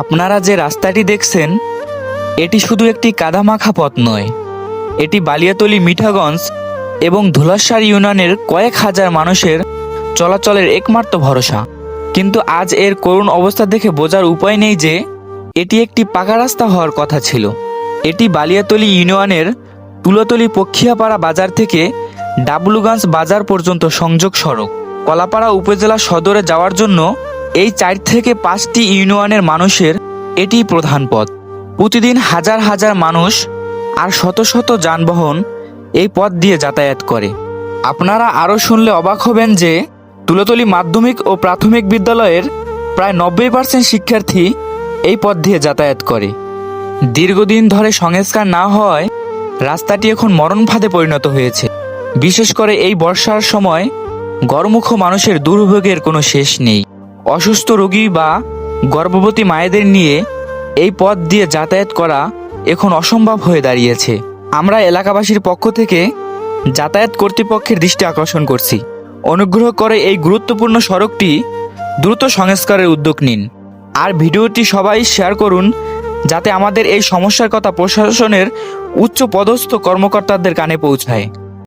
আপনারা যে রাস্তাটি দেখছেন এটি শুধু একটি কাদামাখা পথ নয়, এটি বালিয়াতলী, মিঠাগঞ্জ এবং ধুলাসার ইউনিয়নের কয়েক হাজার মানুষের চলাচলের একমাত্র ভরসা। কিন্তু আজ এর করুণ অবস্থা দেখে বোঝার উপায় নেই যে এটি একটি পাকা রাস্তা হওয়ার কথা ছিল। এটি বালিয়াতলী ইউনিয়নের তুলাতলী পক্ষিয়াপাড়া বাজার থেকে ডাবলুগঞ্জ বাজার পর্যন্ত সংযোগ সড়ক। কলাপাড়া উপজেলা সদরে যাওয়ার জন্য এই 4 থেকে 5টি ইউনিয়নের মানুষের এটি প্রধান পথ। প্রতিদিন হাজার হাজার মানুষ আর শত শত যানবাহন এই পথ দিয়ে যাতায়াত করে। আপনারা আরও শুনলে অবাক হবেন যে তুলাতলী মাধ্যমিক ও প্রাথমিক বিদ্যালয়ের প্রায় 90% শিক্ষার্থী এই পথ দিয়ে যাতায়াত করে। দীর্ঘদিন ধরে সংস্কার না হওয়ায় রাস্তাটি এখন মরণ ফাঁদে পরিণত হয়েছে। বিশেষ করে এই বর্ষার সময় গরমুখ মানুষের দুর্ভোগের কোনো শেষ নেই। অসুস্থ রোগী বা গর্ভবতী মায়েদের নিয়ে এই পথ দিয়ে যাতায়াত করা এখন অসম্ভব হয়ে দাঁড়িয়েছে। আমরা এলাকাবাসীর পক্ষ থেকে যাতায়াত কর্তৃপক্ষের দৃষ্টি আকর্ষণ করছি, অনুগ্রহ করে এই গুরুত্বপূর্ণ সড়কটি দ্রুত সংস্কারের উদ্যোগ নিন। আর ভিডিওটি সবাই শেয়ার করুন যাতে আমাদের এই সমস্যার কথা প্রশাসনের উচ্চ পদস্থ কর্মকর্তাদের কানে পৌঁছায়।